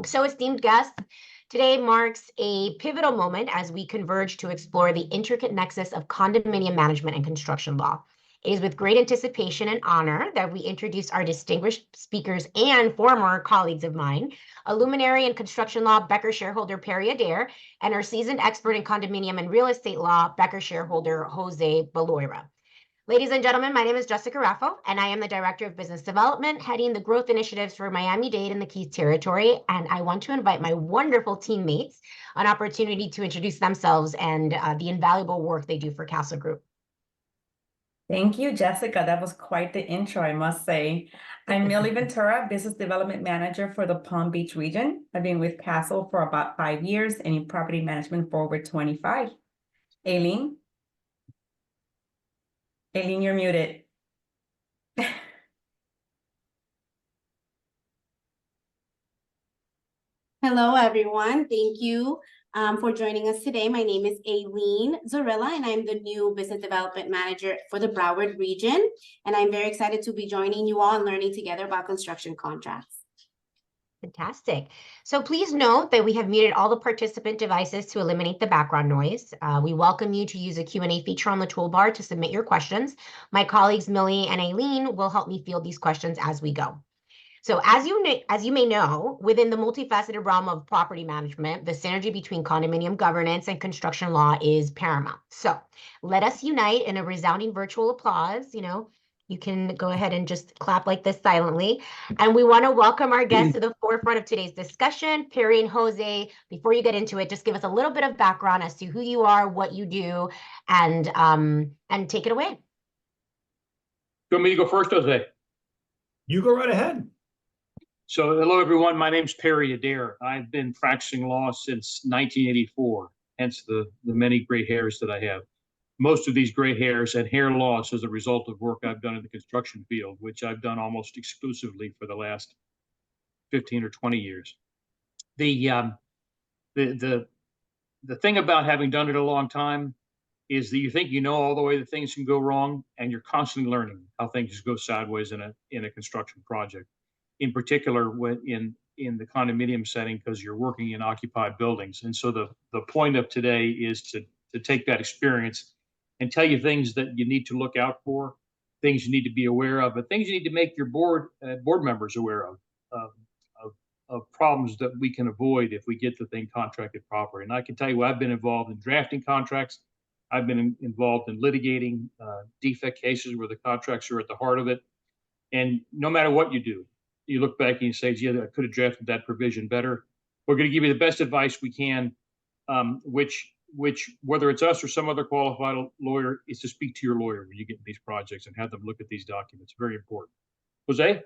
So, esteemed guests, today marks a pivotal moment as we converge to explore the intricate nexus of condominium management and construction law. It is with great anticipation and honor that we introduce our distinguished speakers and former colleagues of mine, a luminary in construction law, Becker shareholder Perry Adair, and our seasoned expert in condominium and real estate law, Becker shareholder Jose Baloira. Ladies and gentlemen, my name is Jessica Raffo, and I am the Director of Business Development, heading the growth initiatives for Miami-Dade and the Keys Territory. And I want to invite my wonderful teammates an opportunity to introduce themselves and the invaluable work they do for Castle Group. Thank you, Jessica. That was quite the intro, I must say. I'm Millie Ventura, Business Development Manager for the Palm Beach region. I've been with Castle for about 5 years and in property management for over 25. Aileen? Aileen, you're muted. Hello, everyone. Thank you for joining us today. My name is Aileen Zorilla, and I'm the new Business Development Manager for the Broward region. And I'm very excited to be joining you all and learning together about construction contracts. Fantastic. So please note that we have muted all the participant devices to eliminate the background noise. We welcome you to use the Q&A feature on the toolbar to submit your questions. My colleagues Millie and Aileen will help me field these questions as we go. So as you may know, within the multifaceted realm of property management, the synergy between condominium governance and construction law is paramount. So let us unite in a resounding virtual applause. You can go ahead and just clap like this silently. And we want to welcome our guests to the forefront of today's discussion, Perry and Jose. Before you get into it, just give us a little bit of background as to who you are, what you do, and take it away. You want me to go first, Jose? You go right ahead. So, hello, everyone. My name's Perry Adair. I've been practicing law since 1984, hence the many gray hairs that I have. Most of these gray hairs and hair loss as a result of work I've done in the construction field, which I've done almost exclusively for the last 15 or 20 years. The thing about having done it a long time is that you think you know all the way that things can go wrong, and you're constantly learning how things just go sideways in a construction project. In particular, when in the condominium setting, because you're working in occupied buildings. And so the point of today is to take that experience and tell you things that you need to look out for, things you need to be aware of, but things you need to make your board members aware of problems that we can avoid if we get the thing contracted properly. And I can tell you, I've been involved in drafting contracts. I've been involved in litigating defect cases where the contracts are at the heart of it. And no matter what you do, you look back and you say, yeah, I could have drafted that provision better. We're going to give you the best advice we can, which whether it's us or some other qualified lawyer, is to speak to your lawyer when you get in these projects and have them look at these documents. Very important. Jose?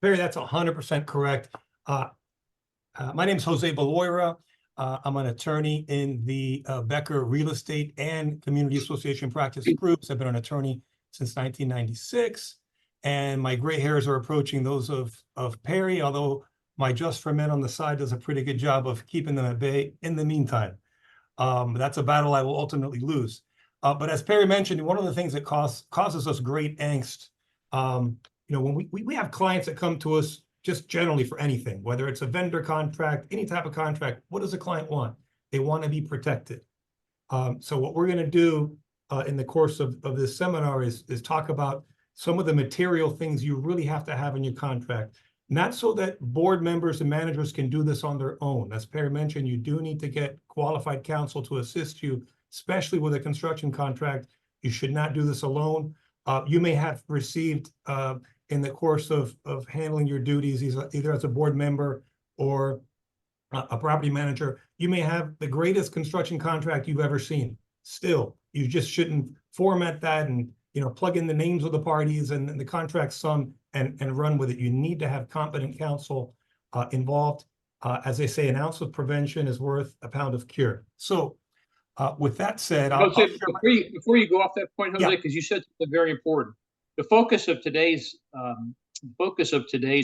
Barry, that's 100% correct. My name is Jose Baloira. I'm an attorney in the Becker Real Estate and Community Association practice groups. I've been an attorney since 1996. And my gray hairs are approaching those of Perry, although my Just for Men on the side does a pretty good job of keeping them at bay in the meantime. That's a battle I will ultimately lose. But as Perry mentioned, one of the things that causes us great angst, when we have clients that come to us just generally for anything, whether it's a vendor contract, any type of contract, what does the client want? They want to be protected. So what we're going to do in the course of this seminar is talk about some of the material things you really have to have in your contract, not so that board members and managers can do this on their own. As Perry mentioned, you do need to get qualified counsel to assist you, especially with a construction contract. You should not do this alone. You may have received in the course of handling your duties, either as a board member or a property manager, you may have the greatest construction contract you've ever seen. Still, you just shouldn't format that and plug in the names of the parties and the contract sum and run with it. You need to have competent counsel involved. As they say, an ounce of prevention is worth a pound of cure. So with that said, before you go off that point, Jose, because you said something very important. The focus of today's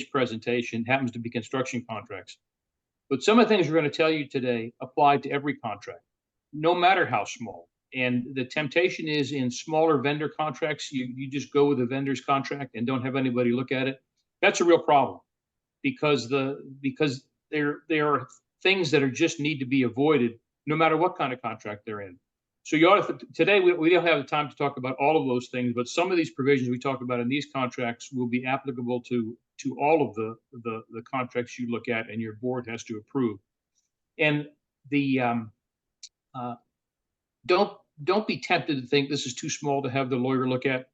presentation happens to be construction contracts. But some of the things we're going to tell you today apply to every contract, no matter how small. And the temptation is in smaller vendor contracts, you just go with the vendor's contract and don't have anybody look at it. That's a real problem because there are things that are just need to be avoided, no matter what kind of contract they're in. So you ought to, today, we don't have the time to talk about all of those things, but some of these provisions we talk about in these contracts will be applicable to all of the contracts you look at and your board has to approve. And don't be tempted to think this is too small to have the lawyer look at,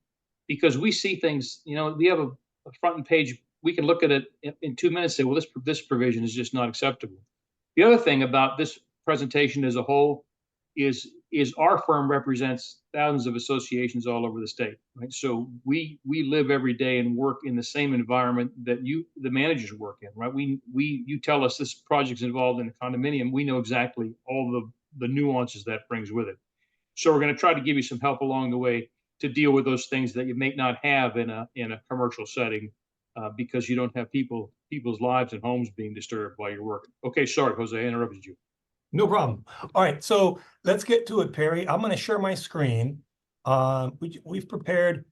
because we see things, you know, we have a front and page, we can look at it in 2 minutes and say, well, this provision is just not acceptable. The other thing about this presentation as a whole is our firm represents thousands of associations all over the state, right? So we live every day and work in the same environment that the managers work in, right? You tell us this project's involved in a condominium, we know exactly all the nuances that brings with it. So we're going to try to give you some help along the way to deal with those things that you may not have in a commercial setting, because you don't have people's lives and homes being disturbed while you're working. Okay, sorry, Jose, I interrupted you. No problem. All right, so let's get to it, Perry. I'm going to share my screen. We've prepared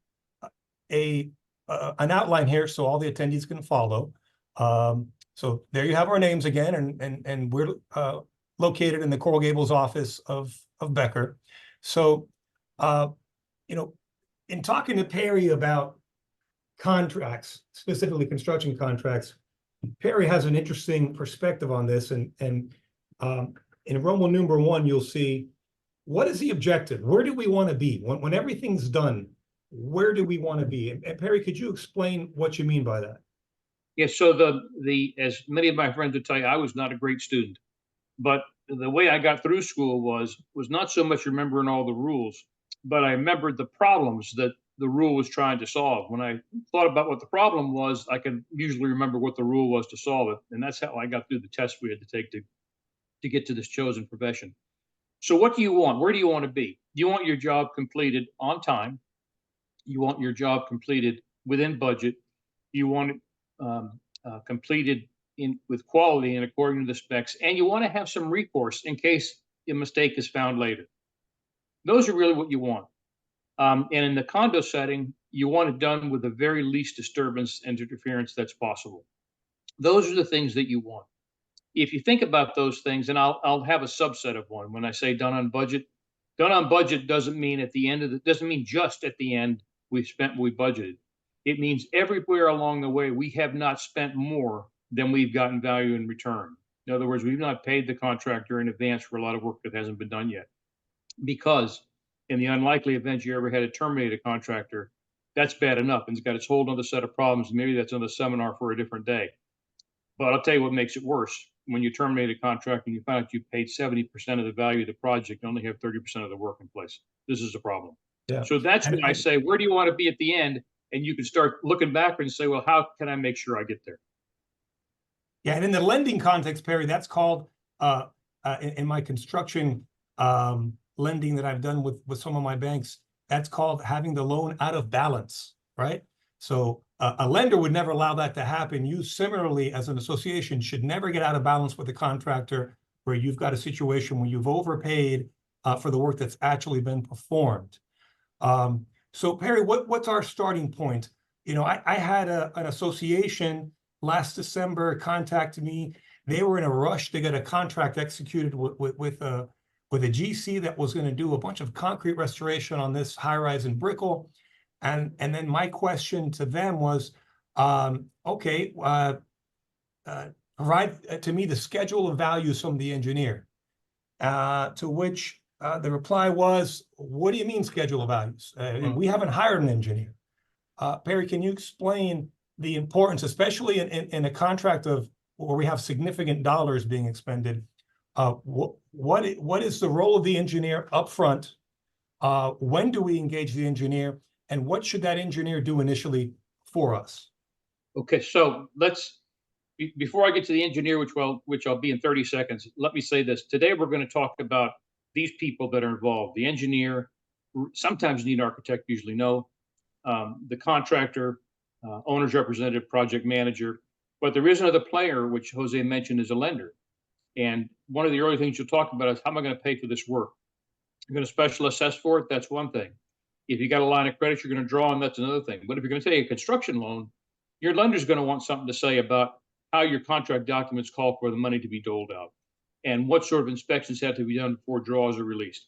an outline here so all the attendees can follow. So there you have our names again, and we're located in the Coral Gables office of Becker. So, you know, in talking to Perry about contracts, specifically construction contracts, Perry has an interesting perspective on this, and in Roman numeral 1, you'll see, what is the objective? Where do we want to be? When everything's done, where do we want to be? And Perry, could you explain what you mean by that? Yeah, so as many of my friends would tell you, I was not a great student, but the way I got through school was not so much remembering all the rules, but I remembered the problems that the rule was trying to solve. When I thought about what the problem was, I could usually remember what the rule was to solve it. And that's how I got through the test we had to take to get to this chosen profession. So what do you want? Where do you want to be? You want your job completed on time. You want your job completed within budget. You want it completed with quality and according to the specs. And you want to have some recourse in case a mistake is found later. Those are really what you want. And in the condo setting, you want it done with the very least disturbance and interference that's possible. Those are the things that you want. If you think about those things, and I'll have a subset of one. When I say done on budget doesn't mean at the end doesn't mean just at the end we've spent what we budgeted. It means everywhere along the way we have not spent more than we've gotten value in return. In other words, we've not paid the contractor in advance for a lot of work that hasn't been done yet. Because in the unlikely event you ever had to terminate a contractor, that's bad enough, and it's got its whole other set of problems. Maybe that's another seminar for a different day. But I'll tell you what makes it worse. When you terminate a contract and you find out you paid 70% of the value of the project, you only have 30% of the work in place. This is a problem. Yeah. So that's when I say, where do you want to be at the end? And you can start looking back and say, well, how can I make sure I get there? Yeah, and in the lending context, Perry, that's called, in my construction lending that I've done with some of my banks, that's called having the loan out of balance, right? So a lender would never allow that to happen. You similarly, as an association, should never get out of balance with a contractor where you've got a situation where you've overpaid for the work that's actually been performed. So Perry, what's our starting point? You know, I had an association last December contact me. They were in a rush to get a contract executed with a GC that was going to do a bunch of concrete restoration on this high-rise in Brickell. And then my question to them was, okay, provide to me the schedule of values from the engineer. To which the reply was, what do you mean schedule of values? We haven't hired an engineer. Perry, can you explain the importance, especially in a contract of where we have significant dollars being expended? What is the role of the engineer up front? When do we engage the engineer? And what should that engineer do initially for us? Okay, so before I get to the engineer, which I'll be in 30 seconds, let me say this. Today, we're going to talk about these people that are involved. The engineer, sometimes need an architect, usually no. The contractor, owner's representative, project manager. But there is another player, which Jose mentioned, is a lender. And one of the early things you'll talk about is, how am I going to pay for this work? You're going to special assess for it? That's one thing. If you got a line of credit you're going to draw on, that's another thing. But if you're going to take a construction loan, your lender's going to want something to say about how your contract documents call for the money to be doled out and what sort of inspections have to be done before draws are released.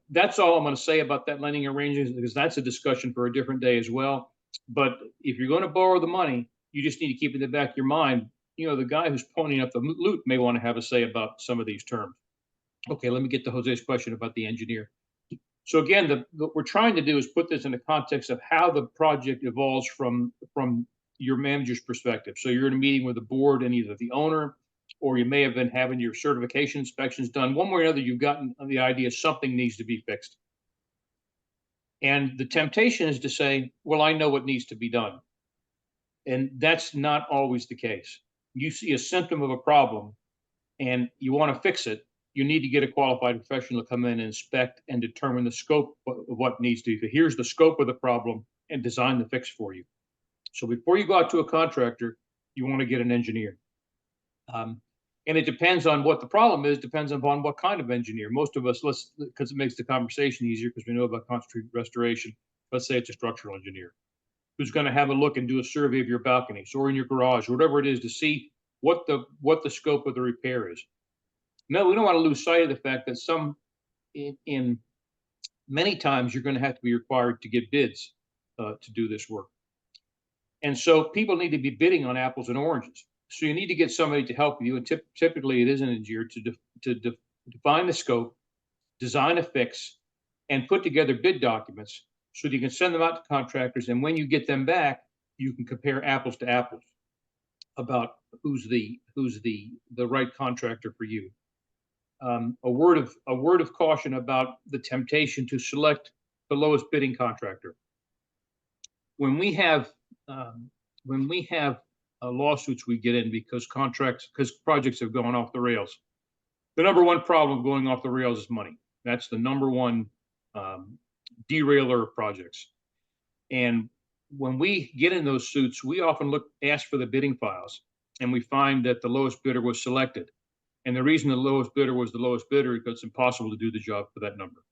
That's all I'm going to say about that lending arrangement, because that's a discussion for a different day as well. But if you're going to borrow the money, you just need to keep in the back of your mind, you know, the guy who's pointing up the loot may want to have a say about some of these terms. Okay, let me get to Jose's question about the engineer. So again, what we're trying to do is put this in the context of how the project evolves from your manager's perspective. So you're in a meeting with the board and either the owner, or you may have been having your certification inspections done. One way or another, you've gotten the idea something needs to be fixed. And the temptation is to say, well, I know what needs to be done. And that's not always the case. You see a symptom of a problem and you want to fix it, you need to get a qualified professional to come in and inspect and determine the scope of what needs to be. Here's the scope of the problem and design the fix for you. So before you go out to a contractor, you want to get an engineer. And it depends on what the problem is, depends upon what kind of engineer. Most of us, because it makes the conversation easier because we know about concrete restoration, let's say it's a structural engineer who's going to have a look and do a survey of your balconies or in your garage, or whatever it is, to see what the scope of the repair is. No, we don't want to lose sight of the fact that in many times you're going to have to be required to get bids to do this work. And so people need to be bidding on apples and oranges. So you need to get somebody to help you. And typically it is an engineer to define the scope, design a fix, and put together bid documents so that you can send them out to contractors. And when you get them back, you can compare apples to apples about who's the right contractor for you. A word of caution about the temptation to select the lowest bidding contractor. When we have lawsuits we get in because projects have gone off the rails, the number one problem going off the rails is money. That's the number one derailer of projects. And when we get in those suits, we often ask for the bidding files, and we find that the lowest bidder was selected. And the reason the lowest bidder was the lowest bidder is because it's impossible to do the job for that number.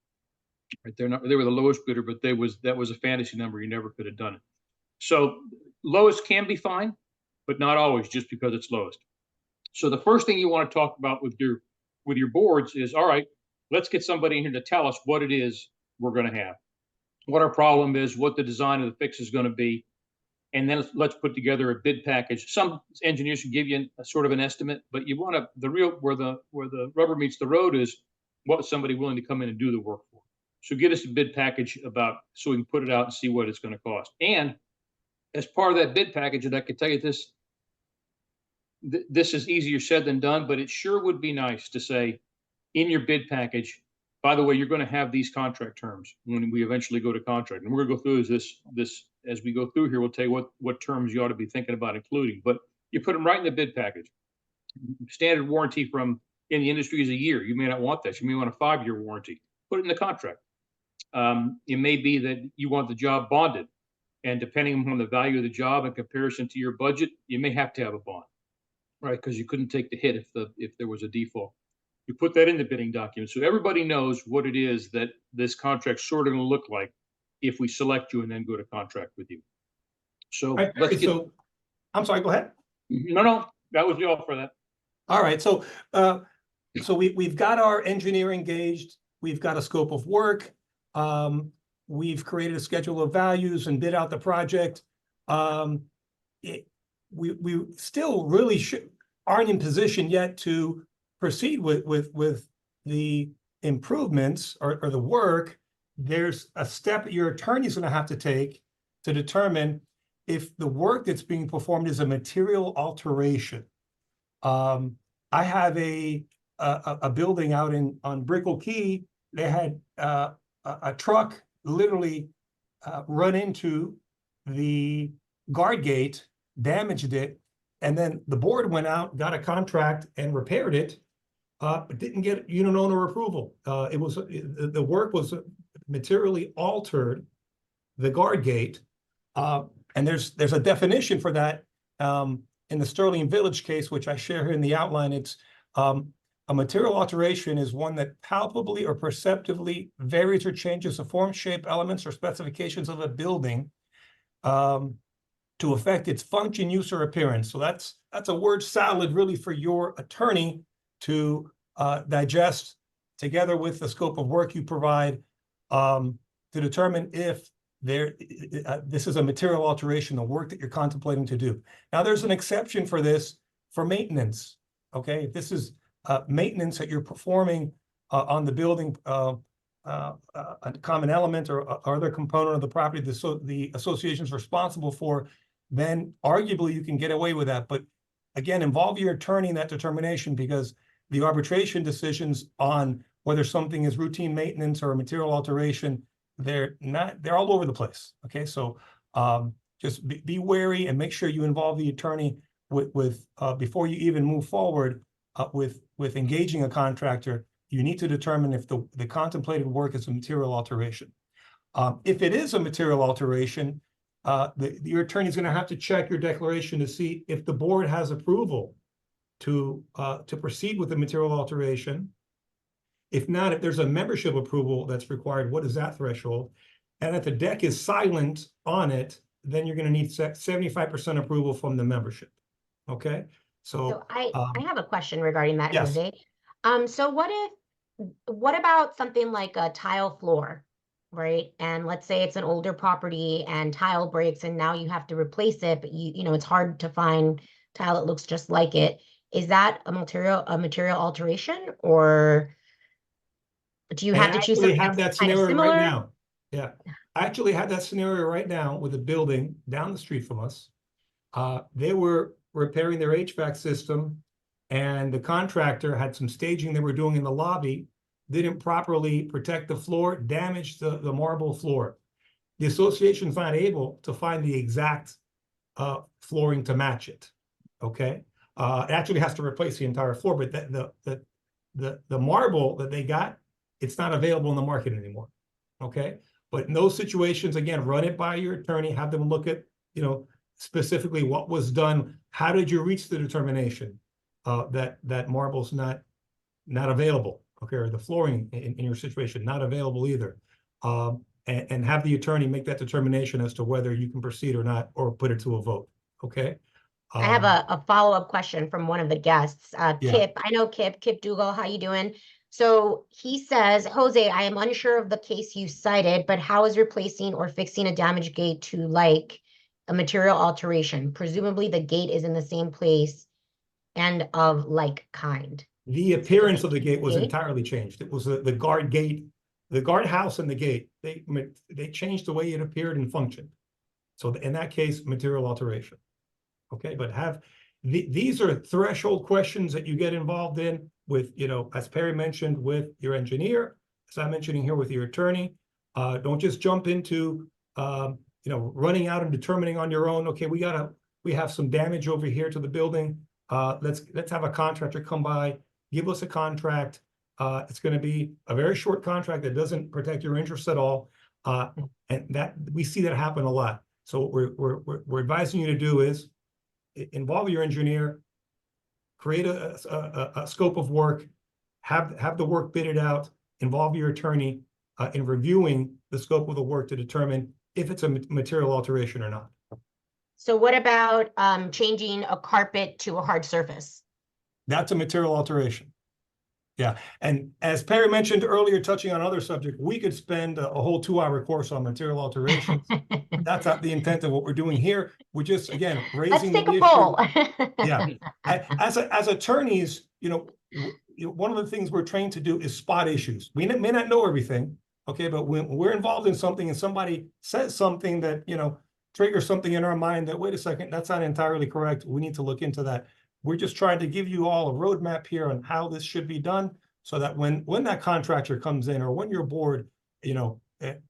Right? They were the lowest bidder, but that was a fantasy number. You never could have done it. So lowest can be fine, but not always just because it's lowest. So the first thing you want to talk about with your boards is, all right, let's get somebody in here to tell us what it is we're going to have, what our problem is, what the design of the fix is going to be, and then let's put together a bid package. Some engineers can give you a sort of an estimate, but you want where the rubber meets the road is what is somebody willing to come in and do the work for. So get us a bid package so we can put it out and see what it's going to cost. And as part of that bid package, and I can tell you this is easier said than done, but it sure would be nice to say in your bid package, by the way, you're going to have these contract terms when we eventually go to contract. And we're going to go through this as we go through here. We'll tell you what terms you ought to be thinking about including, but you put them right in the bid package. Standard warranty in the industry is a year. You may not want that. You may want a 5-year warranty. Put it in the contract. It may be that you want the job bonded, and depending on the value of the job in comparison to your budget, you may have to have a bond, right? Because you couldn't take the hit if there was a default. You put that in the bidding document so everybody knows what it is that this contract's sort of going to look like if we select you and then go to contract with you. So I'm sorry, go ahead. No, that was all for that. All right, so we've got our engineer engaged, we've got a scope of work, we've created a schedule of values and bid out the project. We still really aren't in position yet to proceed with the improvements or the work. There's a step your attorney's going to have to take to determine if the work that's being performed is a material alteration. I have a building out on Brickell Key. They had a truck literally run into the guard gate, damaged it, and then the board went out, got a contract, and repaired it, but didn't get unit owner approval. The work was materially altered, the guard gate, and there's a definition for that in the Sterling Village case, which I share here in the outline. It's a material alteration is one that palpably or perceptively varies or changes the form, shape, elements, or specifications of a building, to affect its function, use, or appearance. So that's a word salad really for your attorney to digest together with the scope of work you provide to determine if this is a material alteration, the work that you're contemplating to do. Now, there's an exception for this for maintenance. Okay, if this is maintenance that you're performing on the building, a common element or other component of the property the association is responsible for, then arguably you can get away with that. But again, involve your attorney in that determination, because the arbitration decisions on whether something is routine maintenance or a material alteration, they're all over the place. Okay, so just be wary and make sure you involve the attorney with before you even move forward with engaging a contractor. You need to determine if the contemplated work is a material alteration. If it is a material alteration, your attorney is going to have to check your declaration to see if the board has approval to proceed with the material alteration. If not, if there's a membership approval that's required, what is that threshold? And if the deck is silent on it, then you're going to need 75% approval from the membership. Okay, So I have a question regarding that, yes. Jose. So what about something like a tile floor, right? And let's say it's an older property and tile breaks and now you have to replace it, but you know, it's hard to find tile that looks just like it. Is that a material alteration, or do you have to choose something have that that's kind of scenario right similar? now? Yeah, I actually had that scenario right now with a building down the street from us. They were repairing their HVAC system, and the contractor had some staging they were doing in the lobby, didn't properly protect the floor, damaged the marble floor. The association's not able to find the exact flooring to match it. Okay, it actually has to replace the entire floor, but the marble that they got, it's not available in the market anymore. Okay, but in those situations, again, run it by your attorney, have them look at, you know, specifically what was done. How did you reach the determination that marble's not available? Okay, or the flooring in your situation not available either, and have the attorney make that determination as to whether you can proceed or not, or put it to a vote. Okay. I have a follow-up question from one of the guests, Yeah. Kip. I know Kip Dougal, how you doing? So he says, Jose, I am unsure of the case you cited, but how is replacing or fixing a damaged gate to like a material alteration? Presumably the gate is in the same place and of like kind. The appearance of the gate was entirely changed. It was the guard gate, the guardhouse and the gate. They changed the way it appeared and functioned. So in that case, material alteration. Okay, but these are threshold questions that you get involved in with, you know, as Perry mentioned, with your engineer, as I'm mentioning here with your attorney. Don't just jump into, you know, running out and determining on your own. Okay, we have some damage over here to the building. Let's have a contractor come by, give us a contract. It's going to be a very short contract that doesn't protect your interests at all, and that we see that happen a lot. So what we're advising you to do is involve your engineer, create a scope of work, have the work bidded out, involve your attorney in reviewing the scope of the work to determine if it's a material alteration or not. So what about changing a carpet to a hard surface? That's a material alteration. Yeah, and as Perry mentioned earlier, touching on other subject, we could spend a whole 2-hour course on material alterations. That's not the intent of what we're doing here. We're just, again, raising Let's take the a poll. Yeah, as attorneys, you know, one of the things we're trained to do is spot issues. We may not know everything, okay, but when we're involved in something and somebody says something that, you know, triggers something in our mind that, wait a second, that's not entirely correct. We need to look into that. We're just trying to give you all a roadmap here on how this should be done, so that when that contractor comes in, or when your board, you know,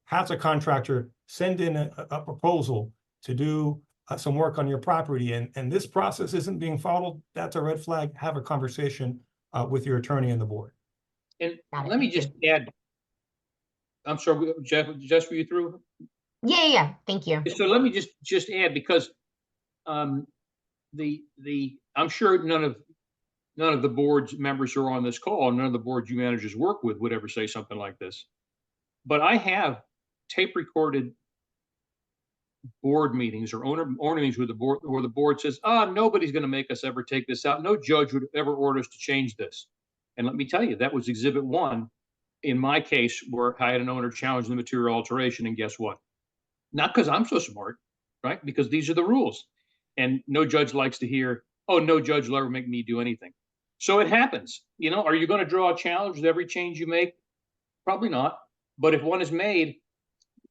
has a contractor send in a proposal to do some work on your property, and this process isn't being followed, that's a red flag. Have a conversation with your attorney and the board. And let me just add, I'm sorry, Jeff, were you through? Yeah. Thank you. So let me just add, because I'm sure none of the board's members who are on this call, none of the boards you managers work with would ever say something like this. But I have tape recorded board meetings or owner meetings with the board, where the board says, nobody's going to make us ever take this out. No judge would ever order us to change this. And let me tell you, that was exhibit 1 in my case, where I had an owner challenge the material alteration. And guess what? Not because I'm so smart, right? Because these are the rules. And no judge likes to hear, oh, no judge will ever make me do anything. So it happens. You know, are you going to draw a challenge with every change you make? Probably not. But if one is made,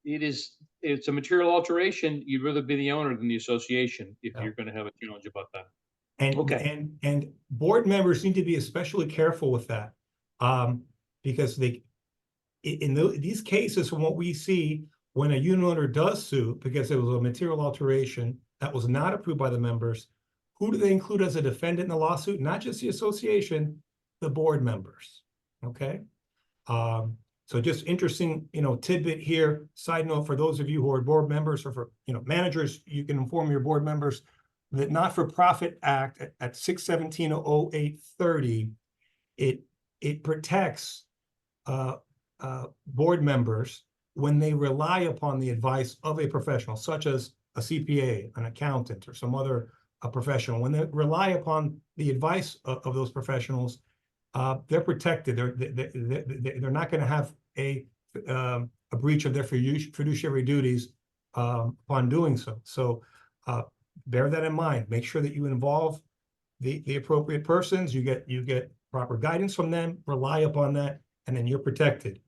it's a material alteration. You'd rather be the owner than the association if you're going to have a challenge about that. And Okay. and board members need to be especially careful with that, because these cases, from what we see, when a unit owner does sue because it was a material alteration that was not approved by the members, who do they include as a defendant in the lawsuit? Not just the association, the board members. Okay. So just interesting, tidbit here. Side note for those of you who are board members, or for managers, you can inform your board members that Not-for-Profit Act at 617-0830, it protects board members when they rely upon the advice of a professional, such as a CPA, an accountant, or some other professional. When they rely upon the advice of those professionals, they're protected. They're not going to have a breach of their fiduciary duties upon doing so. So bear that in mind. Make sure that you involve the appropriate persons. You get proper guidance from them. Rely upon that, and then you're protected.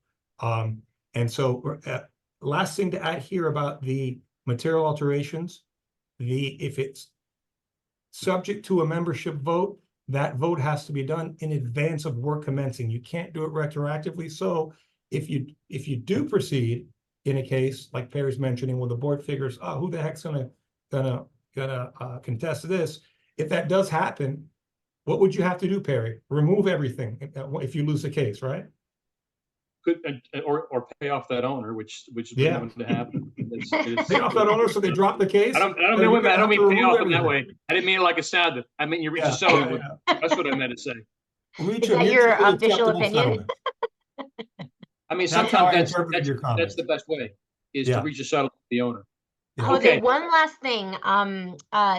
And so, last thing to add here about the material alterations: if it's subject to a membership vote, that vote has to be done in advance of work commencing. You can't do it retroactively. So if you do proceed in a case like Perry's mentioning, where the board figures, oh, who the heck's gonna contest this? If that does happen, what would you have to do, Perry? Remove everything if you lose the case, right? Or pay off that owner, which is Yeah. going to happen. Pay off that owner so they drop the case? I don't Or mean you're gonna I don't have to mean pay remove off in that everything? way. I didn't mean it like a sad. I mean you reach Yeah, a settlement. yeah, with- That's what I meant to say. Reach Is a that your mutually official acceptable opinion? settlement. I mean, That's how I sometimes interpreted your comment. that's the best way, is Yeah. to reach a settlement with the owner. Yeah. Jose, Okay. one last thing.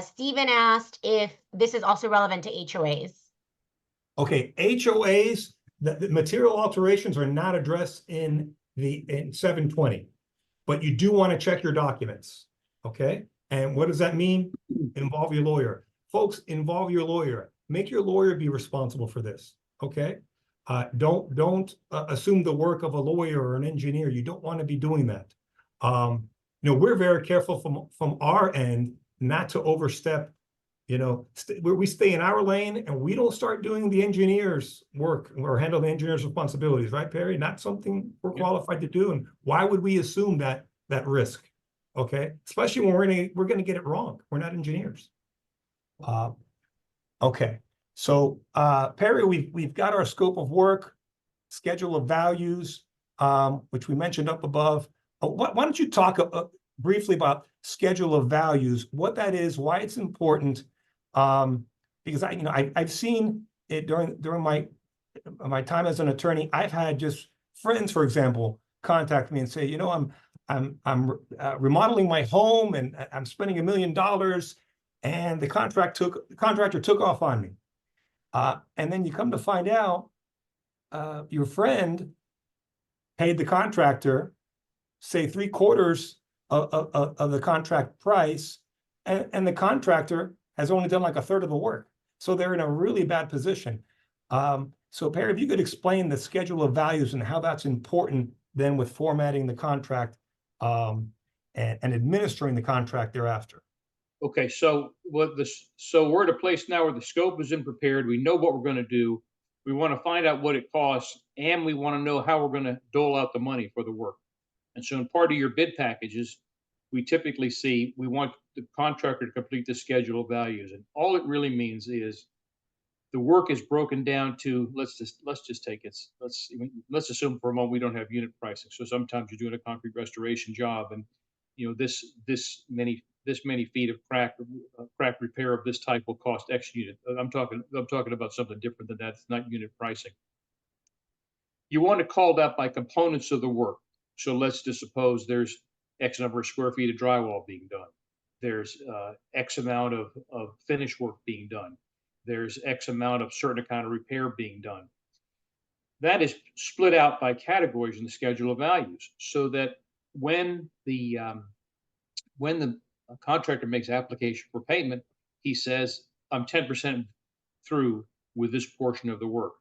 Stephen asked if this is also relevant to HOAs. Okay, HOAs, the material alterations are not addressed in 720, but you do want to check your documents, okay? And what does that mean? Involve your lawyer. Folks, involve your lawyer. Make your lawyer be responsible for this, okay? Don't assume the work of a lawyer or an engineer. You don't want to be doing that. We're very careful from our end not to overstep. We stay in our lane, and we don't start doing the engineer's work or handle the engineer's responsibilities, right, Perry? Not something we're qualified to do. And why would we assume that risk? Okay, especially when we're gonna get it wrong. We're not engineers. Okay, so Perry, we've got our scope of work, schedule of values, which we mentioned up above. Why don't you talk briefly about schedule of values, what that is, why it's important? Because I've seen it during my time as an attorney. I've had just friends, for example, contact me and say, I'm remodeling my home and I'm spending $1 million, and the contractor took off on me. And then you come to find out, your friend paid the contractor, say 3/4 of the contract price, and the contractor has only done like 1/3 of the work. So they're in a really bad position. So Perry, if you could explain the schedule of values and how that's important then with formatting the contract and administering the contract thereafter. Okay, so we're at a place now where the scope is prepared. We know what we're going to do. We want to find out what it costs, and we want to know how we're going to dole out the money for the work. And so in part of your bid packages, we typically see, we want the contractor to complete the schedule of values. And all it really means is the work is broken down to, let's just take it. Let's assume for a moment we don't have unit pricing. So sometimes you're doing a concrete restoration job, and this many feet of crack repair of this type will cost X unit. I'm talking about something different than that. It's not unit pricing. You want to call that by components of the work. So let's just suppose there's X number of square feet of drywall being done. There's X amount of finish work being done. There's X amount of certain kind of repair being done. That is split out by categories in the schedule of values, so that when the contractor makes application for payment, he says, I'm 10% through with this portion of the work.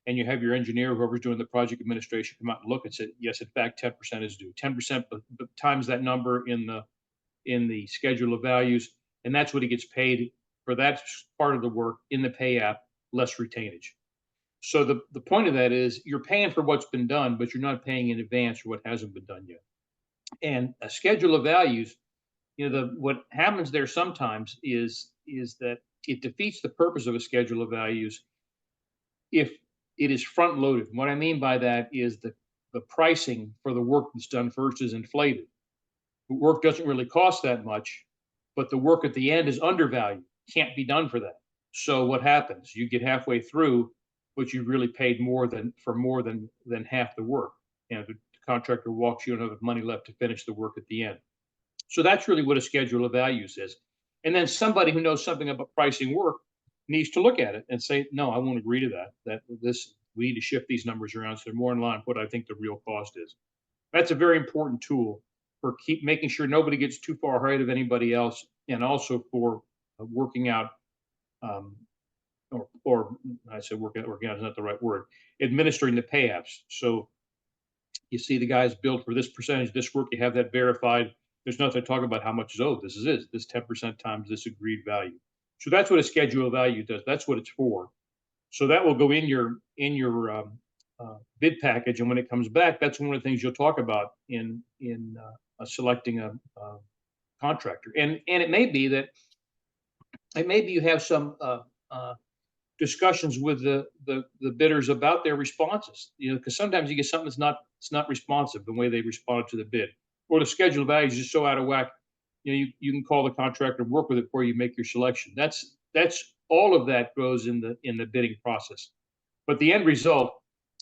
And you have your engineer, whoever's doing the project administration, come out and look and say, yes, in fact, 10% is due. 10% but times that number in the schedule of values, and that's what he gets paid for that part of the work in the pay app, less retainage. So the point of that is you're paying for what's been done, but you're not paying in advance for what hasn't been done yet. And a schedule of values, what happens there sometimes is that it defeats the purpose of a schedule of values if it is front loaded. What I mean by that is the pricing for the work that's done first is inflated. The work doesn't really cost that much, but the work at the end is undervalued, can't be done for that. So what happens? You get halfway through, but you really paid more than half the work. And the contractor walks, you don't have money left to finish the work at the end. So that's really what a schedule of values is. And then somebody who knows something about pricing work needs to look at it and say, no, I won't agree to that. We need to shift these numbers around so they're more in line with what I think the real cost is. That's a very important tool for making sure nobody gets too far ahead of anybody else, and also for working out, or I said working out is not the right word, administering the pay apps. So you see the guys billed for this percentage, this work, you have that verified. There's nothing to talk about how much is owed. This is it. This 10% times this agreed value. So that's what a schedule of value does. That's what it's for. So that will go in your bid package, and when it comes back, that's one of the things you'll talk about in selecting a contractor. And it may be that you have some discussions with the bidders about their responses. Because sometimes you get something that's not responsive the way they responded to the bid, or the schedule of values is so out of whack. You can call the contractor and work with it before you make your selection. That's all of that goes in the bidding process. But the end result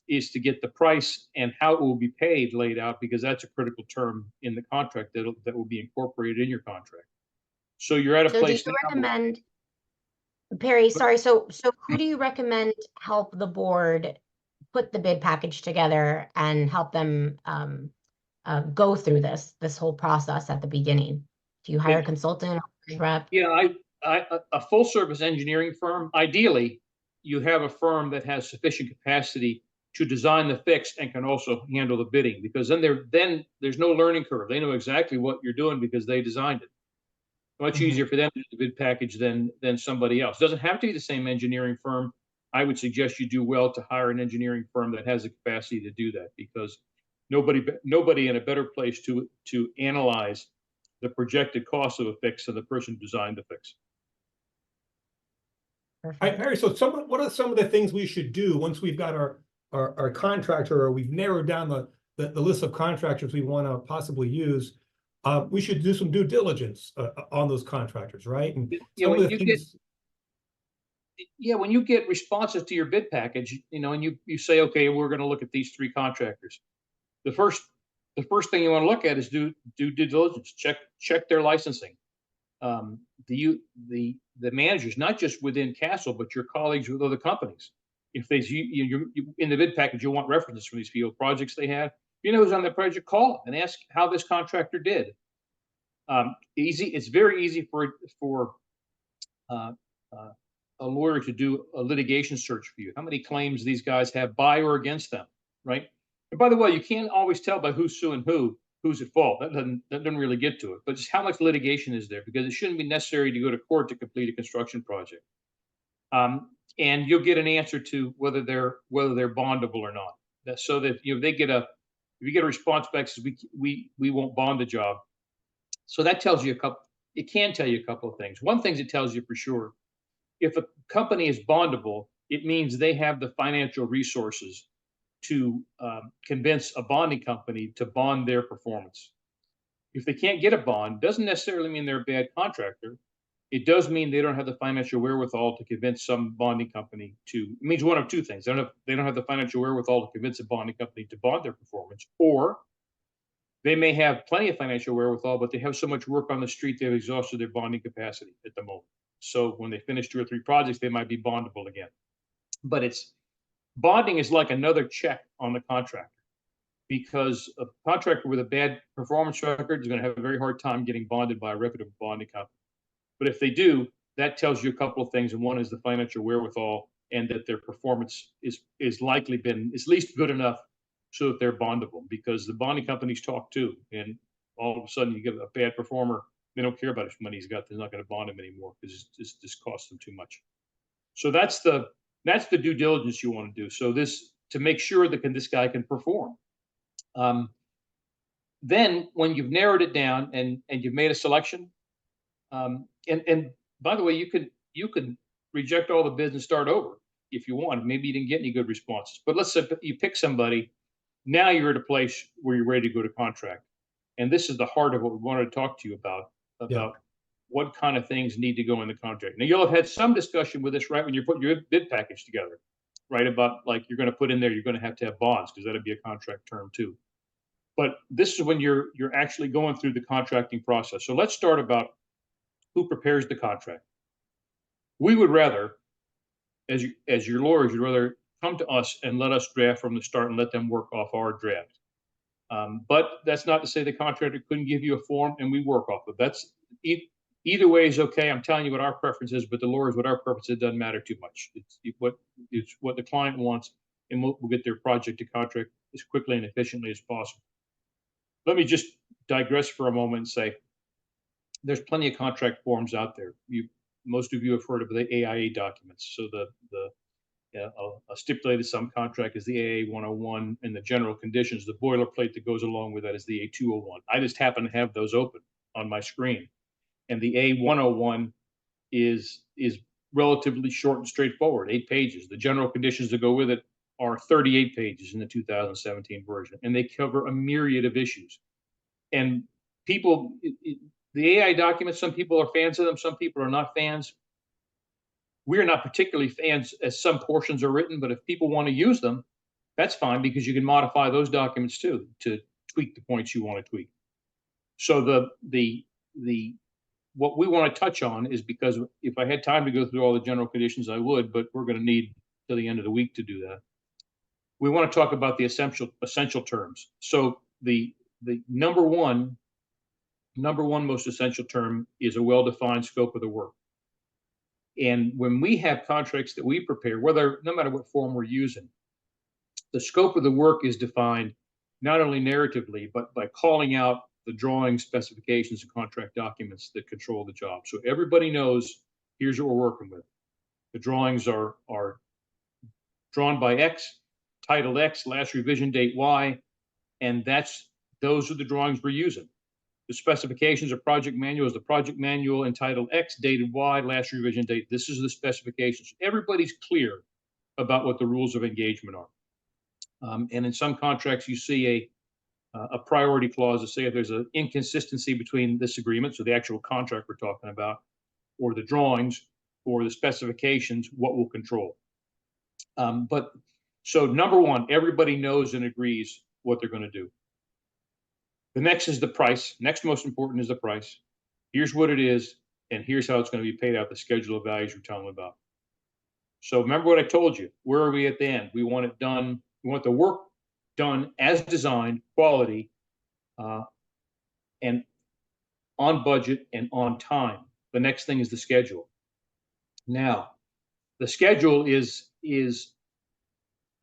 is to get the price and how it will be paid laid out, because that's a critical term in the contract that will be incorporated in your contract. So you're at a place. Do you recommend, Perry, sorry, so who do you recommend help the board put the bid package together and help them go through this whole process at the beginning? Do you hire a consultant or rep? Yeah, a full service engineering firm. Ideally, you have a firm that has sufficient capacity to design the fix and can also handle the bidding, because then there's no learning curve. They know exactly what you're doing because they designed it. Much easier for them to do the bid package than somebody else. It doesn't have to be the same engineering firm. I would suggest you do well to hire an engineering firm that has the capacity to do that, because nobody in a better place to analyze the projected cost of a fix than the person who designed the fix. Right, Perry, so what are some of the things we should do once we've got our contractor, or we've narrowed down the list of contractors we want to possibly use? We should do some due diligence on those contractors, right? And some of the things. When you get responses to your bid package, and you say, okay, we're going to look at these three contractors. The first thing you want to look at is do due diligence. Check their licensing. The managers, not just within Castle, but your colleagues with other companies. If you in the bid package, you'll want references from these field projects they have. Who's on the project, call them and ask how this contractor did. It's very easy for a lawyer to do a litigation search for you. How many claims these guys have by or against them, right? And by the way, you can't always tell by who's suing who's at fault. That doesn't really get to it. But just how much litigation is there? Because it shouldn't be necessary to go to court to complete a construction project. And you'll get an answer to whether they're bondable or not. So that if you get a response back says we won't bond the job. So that tells you it can tell you a couple of things. One thing it tells you for sure, if a company is bondable, it means they have the financial resources to convince a bonding company to bond their performance. If they can't get a bond, doesn't necessarily mean they're a bad contractor. It does mean they don't have the financial wherewithal to convince some bonding company it means one of two things. They don't have the financial wherewithal to convince a bonding company to bond their performance, or They may have plenty of financial wherewithal, but they have so much work on the street, they've exhausted their bonding capacity at the moment. So when they finish 2 or 3 projects, they might be bondable again. But bonding is like another check on the contractor, because a contractor with a bad performance record is going to have a very hard time getting bonded by a reputable bonding company. But if they do, that tells you a couple of things, and one is the financial wherewithal, and that their performance is likely been at least good enough so that they're bondable, because the bonding companies talk too, and all of a sudden you give a bad performer, they don't care about how much money he's got, they're not going to bond him anymore because it just costs them too much. So that's the due diligence you want to do. So to make sure that this guy can perform. Then when you've narrowed it down and you've made a selection, and by the way, you could reject all the bids and start over if you want. Maybe you didn't get any good responses, but let's say you pick somebody. Now you're at a place where you're ready to go to contract, and this is the heart of what we wanted to talk to you about what kind of things need to go in the contract. Now you'll have had some discussion with this, right, when you're putting your bid package together, right, about like you're going to put in there, you're going to have bonds, because that'd be a contract term too. But this is when you're actually going through the contracting process. So let's start about who prepares the contract. We would rather, as your lawyers, you'd rather come to us and let us draft from the start and let them work off our draft. But that's not to say the contractor couldn't give you a form and we work off of. That's either way is okay. I'm telling you what our preference is, but the lawyers, what our preference is, doesn't matter too much. It's what the client wants, and we'll get their project to contract as quickly and efficiently as possible. Let me just digress for a moment and say, there's plenty of contract forms out there. Most of you have heard of the AIA documents. So a stipulated sum contract is the AA 101, and the general conditions, the boilerplate that goes along with that is the A 201. I just happen to have those open on my screen, and the A 101 is relatively short and straightforward, 8 pages. The general conditions that go with it are 38 pages in the 2017 version, and they cover a myriad of issues. And people, the AI documents, some people are fans of them, some people are not fans. We're not particularly fans as some portions are written, but if people want to use them, that's fine, because you can modify those documents too to tweak the points you want to tweak. So what we want to touch on is, because if I had time to go through all the general conditions, I would, but we're going to need till the end of the week to do that. We want to talk about the essential terms. So the number one most essential term is a well-defined scope of the work. And when we have contracts that we prepare, no matter what form we're using, the scope of the work is defined not only narratively, but by calling out the drawings, specifications, and contract documents that control the job. So everybody knows, here's what we're working with. The drawings are drawn by X, titled X, last revision date Y, and those are the drawings we're using. The specifications of project manual is the project manual entitled X, dated Y, last revision date. This is the specifications. Everybody's clear about what the rules of engagement are. And in some contracts, you see a priority clause to say if there's an inconsistency between this agreement, so the actual contract we're talking about, or the drawings, or the specifications, what will control. So number one, everybody knows and agrees what they're going to do. The next is the price. Next most important is the price. Here's what it is, and here's how it's going to be paid out, the schedule of values we're telling about. So remember what I told you. Where are we at the end? We want it done. We want the work done as designed, quality, and on budget and on time. The next thing is the schedule. Now, the schedule is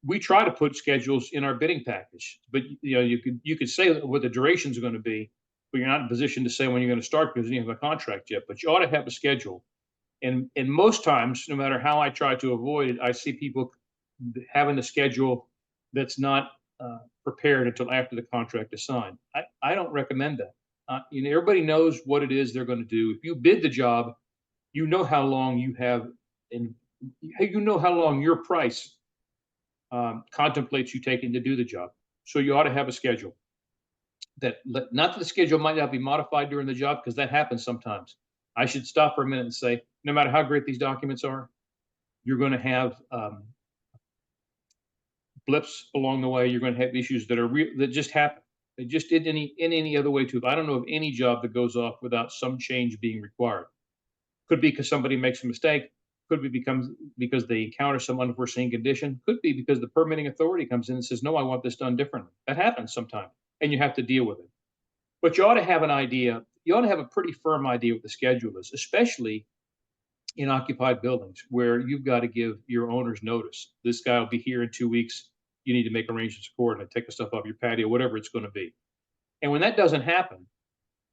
we try to put schedules in our bidding package, but you could say what the duration is going to be, but you're not in a position to say when you're going to start because you don't have a contract yet. But you ought to have a schedule. And most times, no matter how I try to avoid it, I see people having a schedule that's not prepared until after the contract is signed. I don't recommend that. Everybody knows what it is they're going to do. If you bid the job, you know how long you have, and you know how long your price contemplates you taking to do the job. So you ought to have a schedule. Not that the schedule might not be modified during the job, because that happens sometimes. I should stop for a minute and say, no matter how great these documents are, you're going to have blips along the way. You're going to have issues that just happen. just in any other way too. I don't know of any job that goes off without some change being required. Could be because somebody makes a mistake, could be because they encounter some unforeseen condition, could be because the permitting authority comes in and says, no, I want this done differently. That happens sometimes, and you have to deal with it. But you ought to have an idea, you ought to have a pretty firm idea what the schedule is, especially in occupied buildings where you've got to give your owners notice. This guy will be here in 2 weeks. You need to make arrangements accordingly, take the stuff off your patio, whatever it's going to be. And when that doesn't happen,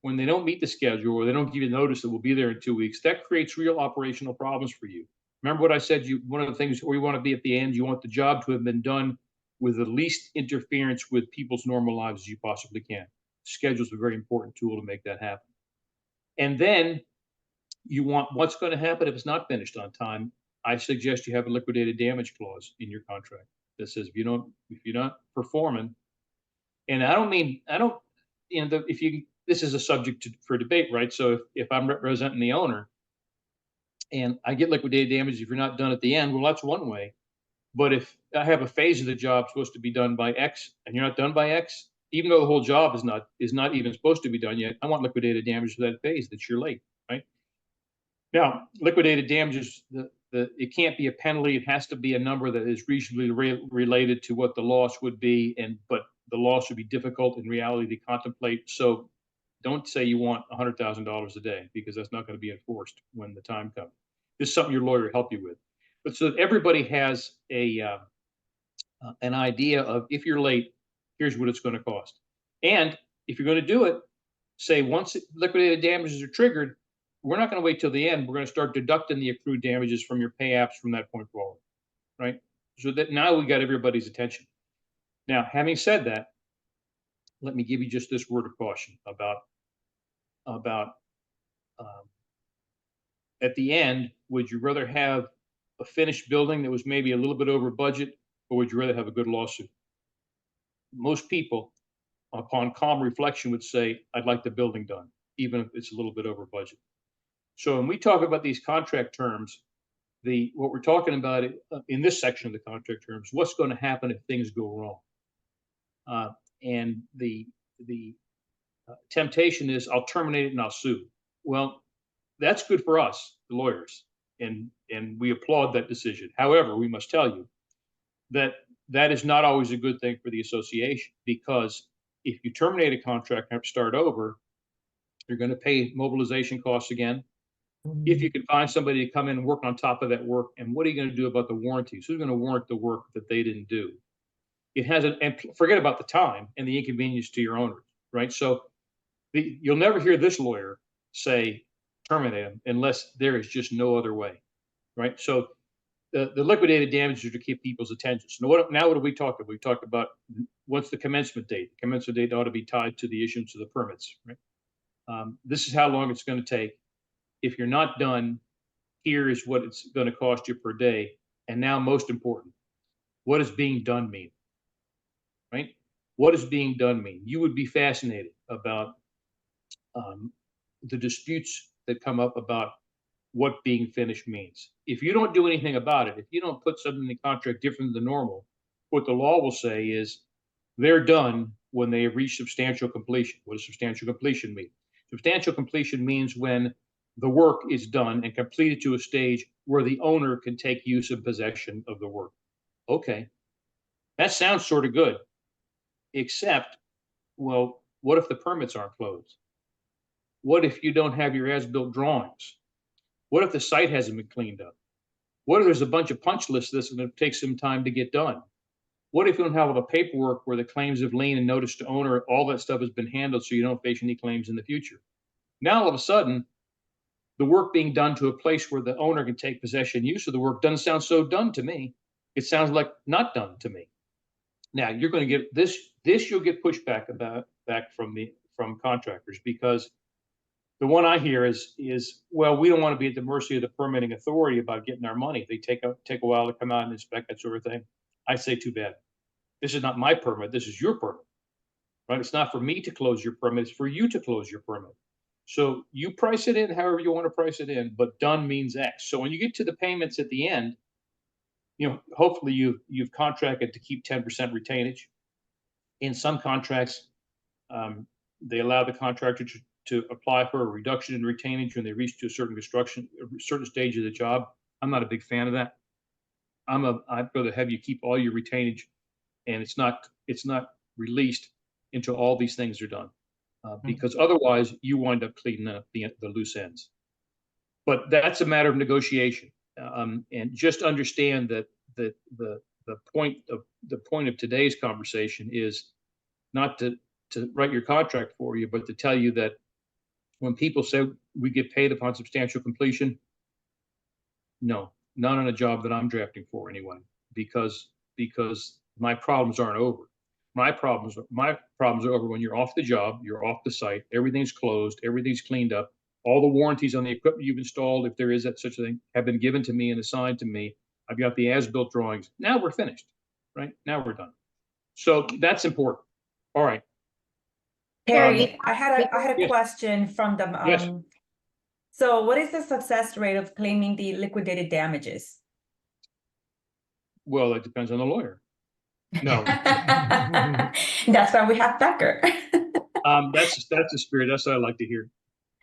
when they don't meet the schedule or they don't give you notice that we'll be there in 2 weeks, that creates real operational problems for you. Remember what I said, one of the things where you want to be at the end, you want the job to have been done with the least interference with people's normal lives as you possibly can. Schedule's a very important tool to make that happen. And then you want what's going to happen if it's not finished on time. I suggest you have a liquidated damage clause in your contract that says if you're not performing, and I don't, this is a subject for debate, right? So if I'm representing the owner and I get liquidated damages if you're not done at the end, well, that's one way. But if I have a phase of the job supposed to be done by X and you're not done by X, even though the whole job is not even supposed to be done yet, I want liquidated damages for that phase that you're late, right? Now, liquidated damages, it can't be a penalty. It has to be a number that is reasonably related to what the loss would be, but the loss would be difficult in reality to contemplate. So don't say you want $100,000 a day because that's not going to be enforced when the time comes. This is something your lawyer will help you with. But so that everybody has an idea of if you're late, here's what it's going to cost. And if you're going to do it, say once liquidated damages are triggered, we're not going to wait till the end. We're going to start deducting the accrued damages from your pay apps from that point forward, right? So that now we got everybody's attention. Now, having said that, let me give you just this word of caution about at the end, would you rather have a finished building that was maybe a little bit over budget, or would you rather have a good lawsuit? Most people, upon calm reflection, would say, I'd like the building done, even if it's a little bit over budget. So when we talk about these contract terms, what we're talking about in this section of the contract terms, what's going to happen if things go wrong? And the temptation is I'll terminate it and I'll sue. Well, that's good for us, the lawyers, and we applaud that decision. However, we must tell you that is not always a good thing for the association, because if you terminate a contract and have to start over, you're going to pay mobilization costs again. If you can find somebody to come in and work on top of that work, and what are you going to do about the warranties? Who's going to warrant the work that they didn't do? It has and forget about the time and the inconvenience to your owners, right? So you'll never hear this lawyer say terminate them unless there is just no other way, right? So the liquidated damages are to keep people's attention. So what have we talked about? We talked about what's the commencement date. The commencement date ought to be tied to the issuance of the permits, right? This is how long it's going to take. If you're not done, here is what it's going to cost you per day. And now, most important, what does being done mean? Right? What does being done mean? You would be fascinated about the disputes that come up about what being finished means. If you don't do anything about it, if you don't put something in the contract different than normal, what the law will say is they're done when they have reached substantial completion. What does substantial completion mean? Substantial completion means when the work is done and completed to a stage where the owner can take use and possession of the work. Okay, that sounds sort of good, except, well, what if the permits aren't closed? What if you don't have your as-built drawings? What if the site hasn't been cleaned up? What if there's a bunch of punch lists that's going to take some time to get done? What if you don't have all the paperwork where the claims of lien and notice to owner, all that stuff has been handled so you don't face any claims in the future? Now, all of a sudden, the work being done to a place where the owner can take possession and use of the work doesn't sound so done to me. It sounds like not done to me. Now, you're going to get this you'll get pushback from contractors, because the one I hear is, well, we don't want to be at the mercy of the permitting authority about getting our money. If they take a while to come out and inspect that sort of thing, I say too bad. This is not my permit. This is your permit, right? It's not for me to close your permit. It's for you to close your permit. So you price it in however you want to price it in, but done means X. So when you get to the payments at the end, hopefully you've contracted to keep 10% retainage. In some contracts, They allow the contractor to apply for a reduction in retainage when they reach to a certain stage of the job. I'm not a big fan of that. I'd rather have you keep all your retainage, and it's not released until all these things are done, because otherwise you wind up cleaning up the loose ends. But that's a matter of negotiation, and just understand that the point of today's conversation is not to write your contract for you, but to tell you that when people say we get paid upon substantial completion, no, not on a job that I'm drafting for anyway, because my problems aren't over. My problems are over when you're off the job, you're off the site, everything's closed, everything's cleaned up, all the warranties on the equipment you've installed, if there is such a thing, have been given to me and assigned to me. I've got the as-built drawings. Now we're finished, right? Now we're done. So that's important. All right. Harry, I had a Yes. question from the, Yes. So what is the success rate of claiming the liquidated damages? Well, it depends on the lawyer. No, That's why we have Becker. that's the spirit. That's what I like to hear.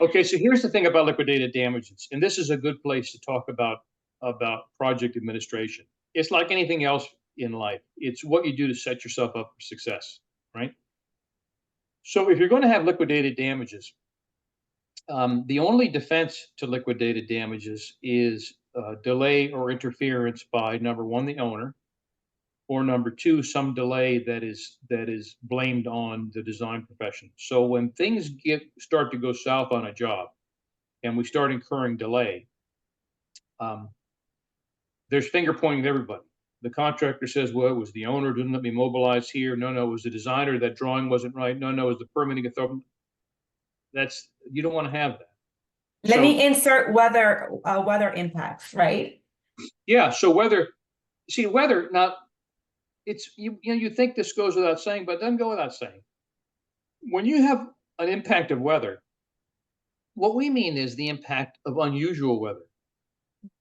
Okay, so here's the thing about liquidated damages, and this is a good place to talk about project administration. It's like anything else in life. It's what you do to set yourself up for success, right? So if you're going to have liquidated damages, the only defense to liquidated damages is delay or interference by, number one, the owner, or number two, some delay that is blamed on the design profession. So when things start to go south on a job, and we start incurring delay, there's finger pointing to everybody. The contractor says, well, it was the owner didn't let me mobilize here. No, it was the designer. That drawing wasn't right. No, it was the permitting authority. You don't want to have that. Let me insert weather impacts, right? Yeah. So weather, not, it's, you think this goes without saying, but it doesn't go without saying. When you have an impact of weather, what we mean is the impact of unusual weather,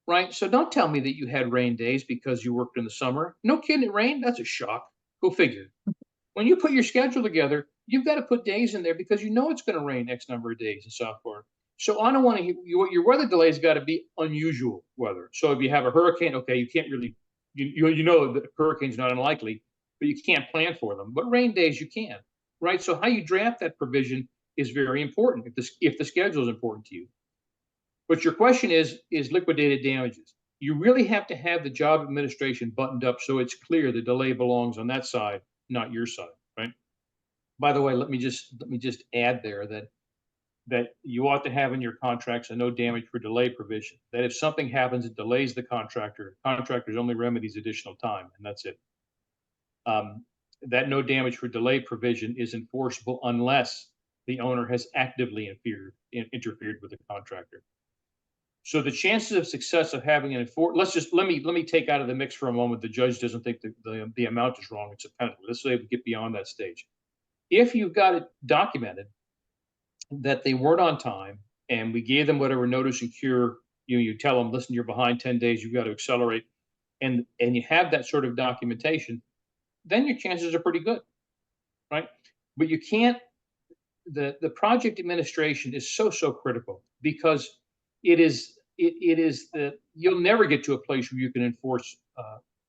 right? So don't tell me that you had rain days because you worked in the summer. No kidding, it rained? That's a shock. Go figure. When you put your schedule together, you've got to put days in there because you know it's going to rain X number of days in South Florida. So I don't want to, your weather delays got to be unusual weather. So if you have a hurricane, okay, you can't really, you know that hurricane's not unlikely, but you can't plan for them. But rain days you can, right? So how you draft that provision is very important if the schedule is important to you. But your question is liquidated damages. You really have to have the job administration buttoned up so it's clear the delay belongs on that side, not your side, right? By the way, let me just add there that you ought to have in your contracts a no damage for delay provision. That if something happens, it delays the contractor's only remedies additional time, and that's it. That no damage for delay provision is enforceable unless the owner has actively interfered with the contractor. So the chances of success of having an let me take out of the mix for a moment. The judge doesn't think the amount is wrong. It's a penalty. Let's say we get beyond that stage. If you've got it documented that they weren't on time and we gave them whatever notice and cure, you tell them, listen, you're behind 10 days, you've got to accelerate, and you have that sort of documentation, then your chances are pretty good, right? But you can't, the project administration is so critical because it is that you'll never get to a place where you can enforce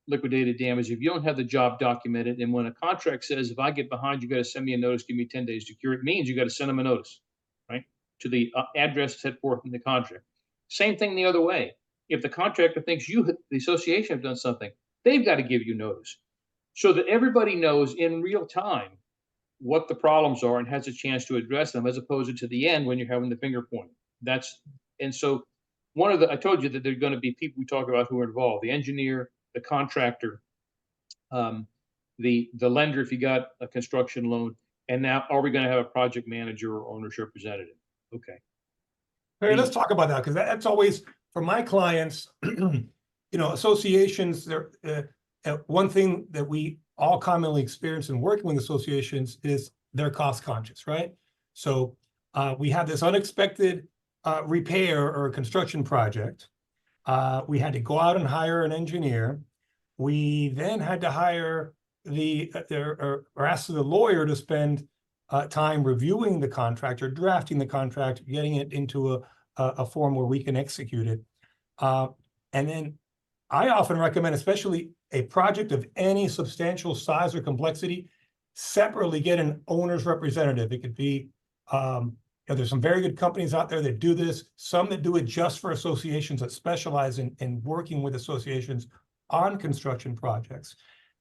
liquidated damage if you don't have the job documented. And when a contract says, if I get behind, you got to send me a notice, give me 10 days to cure, it means you got to send them a notice, right? To the address set forth in the contract. Same thing the other way. If the contractor thinks the association, have done something, they've got to give you notice so that everybody knows in real time what the problems are and has a chance to address them, as opposed to the end when you're having the finger point. And so I told you that there are going to be people we talk about who are involved: the engineer, the contractor, the lender if you got a construction loan, and now are we going to have a project manager or owner's representative? Okay. Hey, let's talk about that, because that's always, for my clients, associations, one thing that we all commonly experience in working with associations is they're cost conscious, right? So we have this unexpected repair or construction project. We had to go out and hire an engineer. We then had to hire or ask the lawyer to spend time reviewing the contract or drafting the contract, getting it into a form where we can execute it. And then I often recommend, especially a project of any substantial size or complexity, separately get an owner's representative. It could be, there's some very good companies out there that do this, some that do it just for associations that specialize in working with associations on construction projects.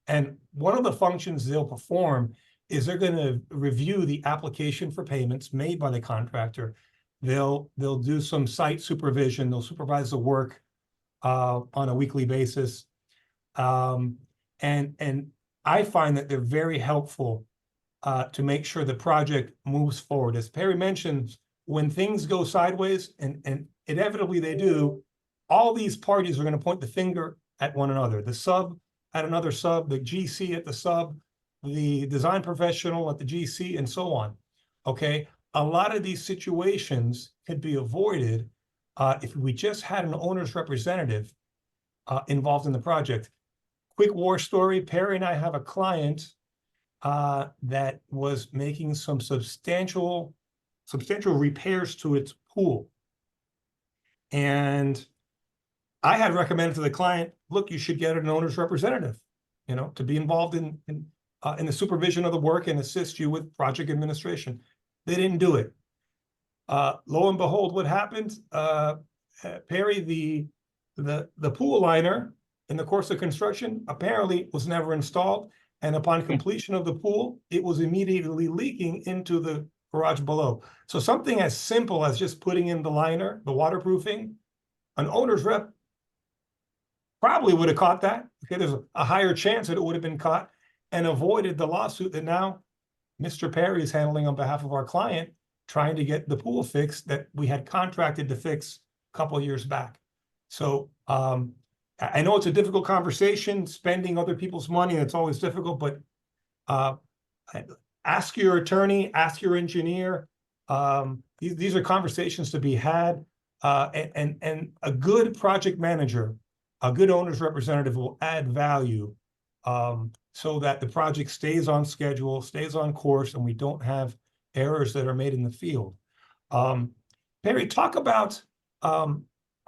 And one of the functions they'll perform is they're going to review the application for payments made by the contractor. They'll do some site supervision. They'll supervise the work on a weekly basis. And I find that they're very helpful to make sure the project moves forward. As Perry mentioned, when things go sideways, and inevitably they do, all these parties are going to point the finger at one another. The sub at another sub, the GC at the sub, the design professional at the GC, and so on. Okay, a lot of these situations could be avoided if we just had an owner's representative involved in the project. Quick war story, Perry and I have a client that was making some substantial repairs to its pool. And I had recommended to the client, look, you should get an owner's representative, to be involved in the supervision of the work and assist you with project administration. They didn't do it. Lo and behold, what happened? Perry, the pool liner in the course of construction apparently was never installed. And upon completion of the pool, it was immediately leaking into the garage below. So something as simple as just putting in the liner, the waterproofing, an owner's rep probably would have caught that. Okay, there's a higher chance that it would have been caught and avoided the lawsuit that now Mr. Perry is handling on behalf of our client, trying to get the pool fixed that we had contracted to fix a couple of years back. So I know it's a difficult conversation, spending other people's money, and it's always difficult, but ask your attorney, ask your engineer. These are conversations to be had, and a good project manager, a good owner's representative will add value so that the project stays on schedule, stays on course, and we don't have errors that are made in the field. Perry, talk about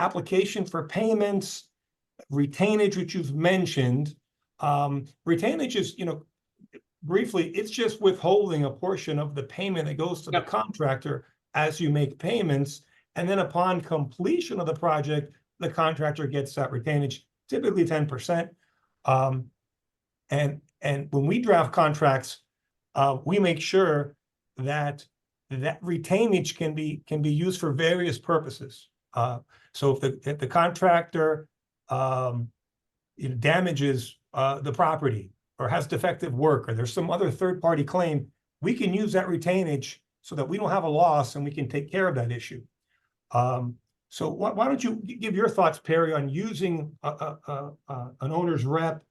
application for payments, retainage, which you've mentioned. Retainage is, briefly, it's just withholding a portion of the payment that goes to the contractor as you make payments. And then upon completion of the project, the contractor gets that retainage, typically 10%. And when we draft contracts, we make sure that retainage can be used for various purposes. So if the contractor damages the property or has defective work, or there's some other third-party claim, we can use that retainage so that we don't have a loss and we can take care of that issue. So why don't you give your thoughts, Perry, on using an owner's rep,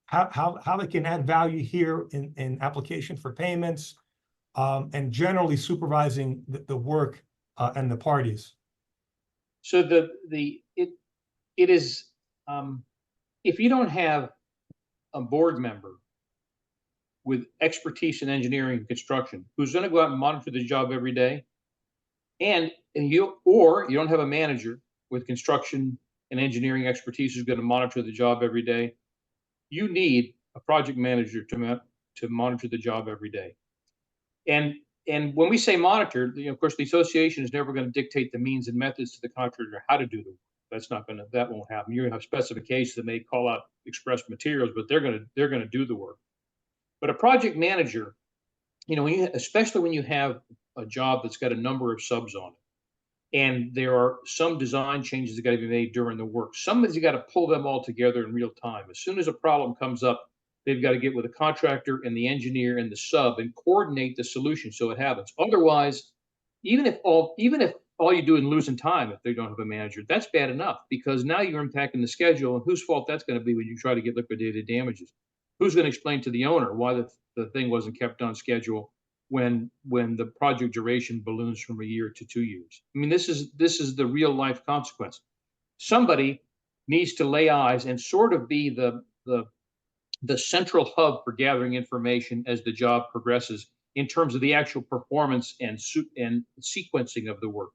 how they can add value here in application for payments, and generally supervising the work and the parties. So it is, if you don't have a board member with expertise in engineering and construction who's going to go out and monitor the job every day, and you don't have a manager with construction and engineering expertise who's going to monitor the job every day, you need a project manager to monitor the job every day. And when we say monitor, of course, the association is never going to dictate the means and methods to the contractor how to do the work. That won't happen. You're going to have specifications that may call out express materials, but they're going to do the work. But a project manager, especially when you have a job that's got a number of subs on it, and there are some design changes that got to be made during the work, somebody's got to pull them all together in real time. As soon as a problem comes up, they've got to get with the contractor and the engineer and the sub and coordinate the solution so it happens. Otherwise, even if all you do is losing time if they don't have a manager, that's bad enough, because now you're impacting the schedule, and whose fault that's going to be when you try to get liquidated damages? Who's going to explain to the owner why the thing wasn't kept on schedule when the project duration balloons from a year to 2 years? I mean, this is the real life consequence. Somebody needs to lay eyes and sort of be the central hub for gathering information as the job progresses in terms of the actual performance and sequencing of the work.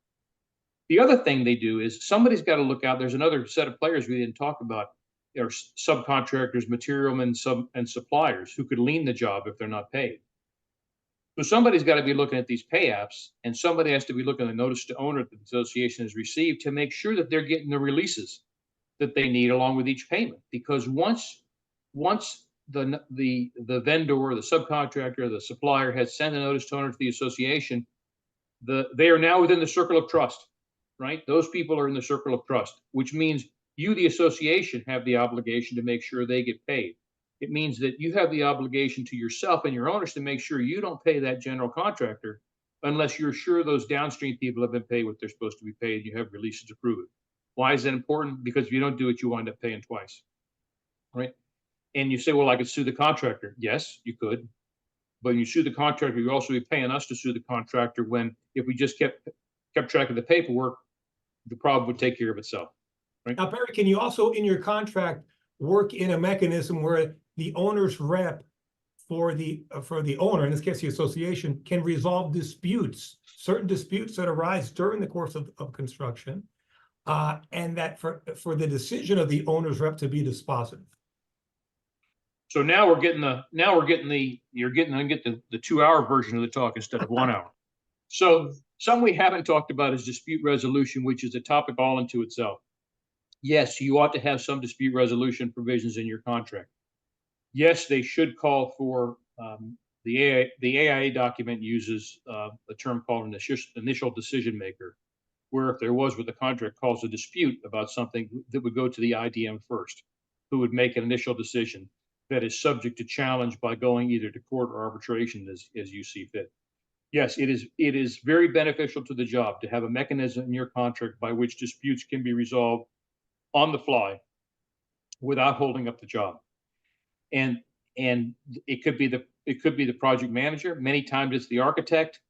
The other thing they do is somebody's got to look out. There's another set of players we didn't talk about. There are subcontractors, materialmen, and suppliers who could lien the job if they're not paid. So somebody's got to be looking at these pay apps, and somebody has to be looking at the notice to owner that the association has received to make sure that they're getting the releases that they need along with each payment. Because once the vendor, the subcontractor, the supplier has sent a notice to owner to the association, they are now within the circle of trust, right? Those people are in the circle of trust, which means you, the association, have the obligation to make sure they get paid. It means that you have the obligation to yourself and your owners to make sure you don't pay that general contractor unless you're sure those downstream people have been paid what they're supposed to be paid and you have releases to prove it. Why is that important? Because if you don't do it, you wind up paying twice, right? And you say, well, I could sue the contractor. Yes, you could. But when you sue the contractor, you also be paying us to sue the contractor when, if we just kept track of the paperwork, the problem would take care of itself. Right? Now, Perry, can you also, in your contract, work in a mechanism where the owner's rep for the owner, in this case, the association, can resolve disputes, certain disputes that arise during the course of construction, and that for the decision of the owner's rep to be dispositive? So now you're getting the 2-hour version of the talk instead of 1 hour. So something we haven't talked about is dispute resolution, which is a topic all into itself. Yes, you ought to have some dispute resolution provisions in your contract. Yes, they should call for the AIA document uses a term called an initial decision maker, where if there was what the contract calls a dispute about something, that would go to the IDM first, who would make an initial decision that is subject to challenge by going either to court or arbitration as you see fit. Yes, it is very beneficial to the job to have a mechanism in your contract by which disputes can be resolved on the fly without holding up the job. And it could be the project manager. Many times it's the architect.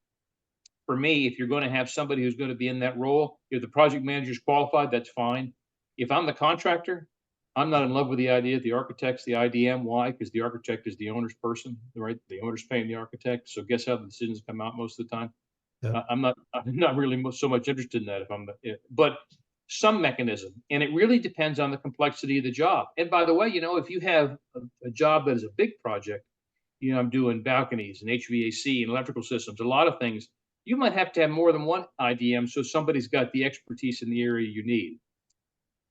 For me, if you're going to have somebody who's going to be in that role, if the project manager is qualified, that's fine. If I'm the contractor, I'm not in love with the idea that the architect's the IDM. Why? Because the architect is the owner's person, right? The owner's paying the architect. So guess how the decisions come out most of the time? Yeah. I'm not really so much interested in that but some mechanism, and it really depends on the complexity of the job. And by the way, if you have a job that is a big project, I'm doing balconies and HVAC and electrical systems, a lot of things, you might have to have more than one IDM so somebody's got the expertise in the area you need.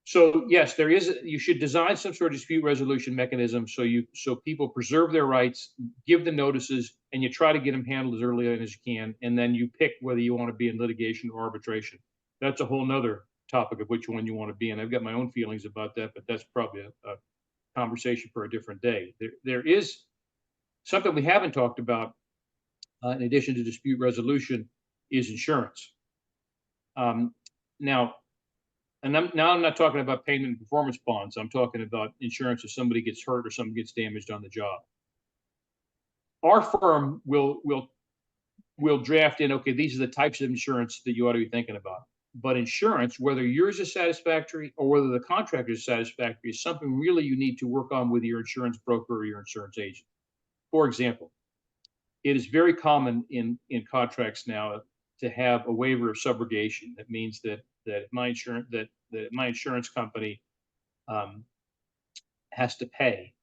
So yes, you should design some sort of dispute resolution mechanism so people preserve their rights, give the notices, and you try to get them handled as early as you can, and then you pick whether you want to be in litigation or arbitration. That's a whole nother topic of which one you want to be in. I've got my own feelings about that, but that's probably a conversation for a different day. There is something we haven't talked about in addition to dispute resolution is insurance. Now I'm not talking about payment and performance bonds. I'm talking about insurance if somebody gets hurt or somebody gets damaged on the job. Our firm will draft in, okay, these are the types of insurance that you ought to be thinking about. But insurance, whether yours is satisfactory or whether the contractor is satisfactory, is something really you need to work on with your insurance broker or your insurance agent. For example, it is very common in contracts now to have a waiver of subrogation. That means that my insurance company has to pay,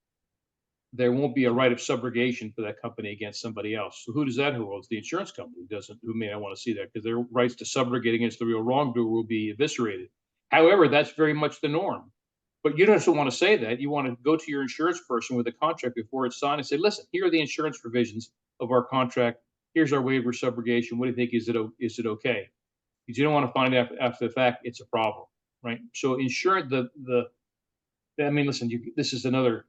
there won't be a right of subrogation for that company against somebody else. So who does that hold? It's the insurance company who may not want to see that, because their rights to subrogate against the real wrongdoer will be eviscerated. However, that's very much the norm. But you don't want to say that. You want to go to your insurance person with a contract before it's signed and say, listen, here are the insurance provisions of our contract. Here's our waiver of subrogation. What do you think? Is it okay? Because you don't want to find out after the fact it's a problem, right? So insurance, listen, this is another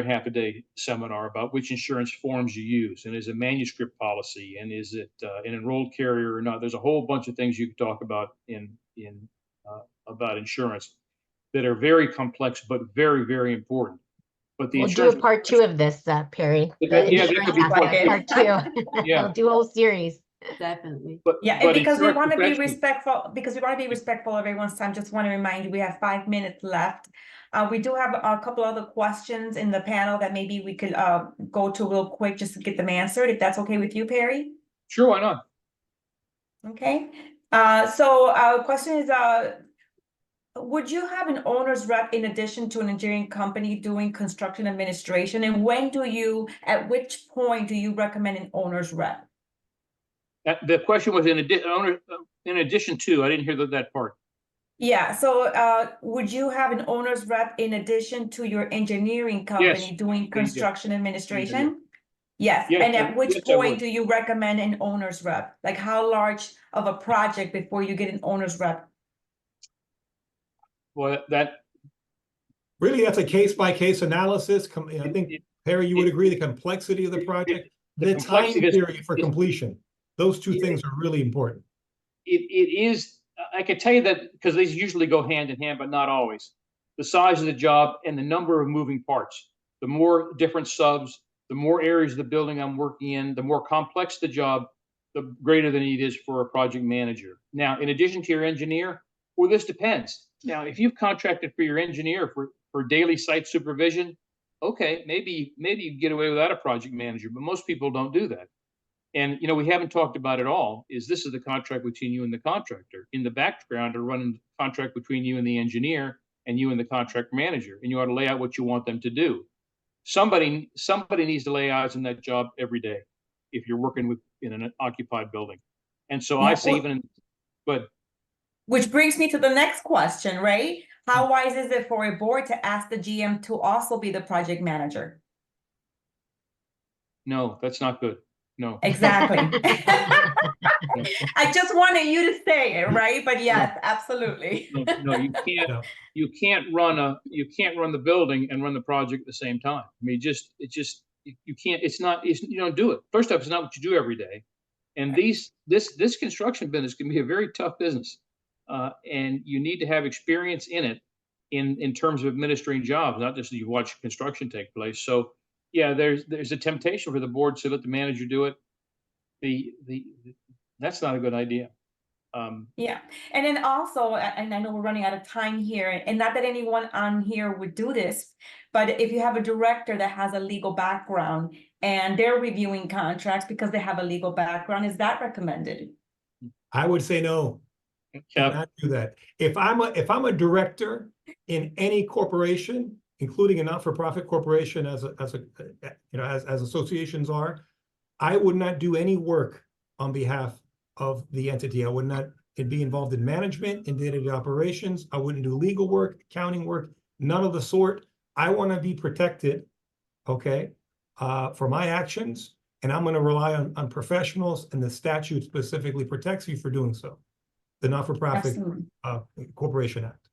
half a day seminar about which insurance forms you use, and is it manuscript policy, and is it an enrolled carrier or not? There's a whole bunch of things you can talk about about insurance that are very complex but very, very important. But the We'll do a part 2 of this, Perry. Yeah, that could be part 2. Yeah. We'll do a whole series. Definitely. Yeah, and but in because we correct want to be professional- respectful of everyone's time, just want to remind you, we have 5 minutes left. We do have a couple other questions in the panel that maybe we could go to real quick just to get them answered, if that's okay with you, Perry? Sure, why not? Okay, so our question is, would you have an owner's rep in addition to an engineering company doing construction administration? And at which point do you recommend an owner's rep? The question was in addition to, I didn't hear that part. Yeah, so would you have an owner's rep in addition to your engineering company doing construction administration? Yes, Yes, and at which yes, I would. point do you recommend an owner's rep? Like how large of a project before you get an owner's rep? Well, that, Really, that's a case-by-case analysis. I think, it- Perry, you would agree, the complexity of the project, the time complexity is- period for completion. Those two Yeah. things are really important. it is, I can tell you that, because these usually go hand in hand, but not always. The size of the job and the number of moving parts. The more different subs, the more areas of the building I'm working in, the more complex the job, the greater the need is for a project manager. Now, in addition to your engineer, well, this depends. Now, if you've contracted for your engineer for daily site supervision, okay, maybe you get away without a project manager, but most people don't do that. And, we haven't talked about it all, is this is the contract between you and the contractor. In the background, are running contract between you and the engineer and you and the contract manager, and you ought to lay out what you want them to do. Somebody needs to lay eyes on that job every day if you're working in an occupied building. And so I Yeah, say well- but Which brings me to the next question, right? How wise is it for a board to ask the GM to also be the project manager? no, that's not good. No. Exactly. I just wanted you to say it, right? But yes, absolutely. No, you can't. No. You can't run the building and run the project at the same time. I mean, you can't. You don't do it. First off, it's not what you do every day. And this construction business can be a very tough business, and you need to have experience in it, in terms of administering jobs, not just that you watch construction take place. So, yeah, there's a temptation for the board to let the manager do it. That's not a good idea. Yeah, and then also, and I know we're running out of time here, and not that anyone on here would do this, but if you have a director that has a legal background and they're reviewing contracts because they have a legal background, is that recommended? I would say no. Do not do that. If I'm a director in any corporation, including a not-for-profit corporation, as associations are, I would not do any work on behalf of the entity. I would not be involved in management, in day-to-day operations. I wouldn't do legal work, accounting work, none of the sort. I want to be protected, okay, for my actions, and I'm going to rely on professionals, and the statute specifically protects you for doing so. The Not-for-Profit Corporation Act.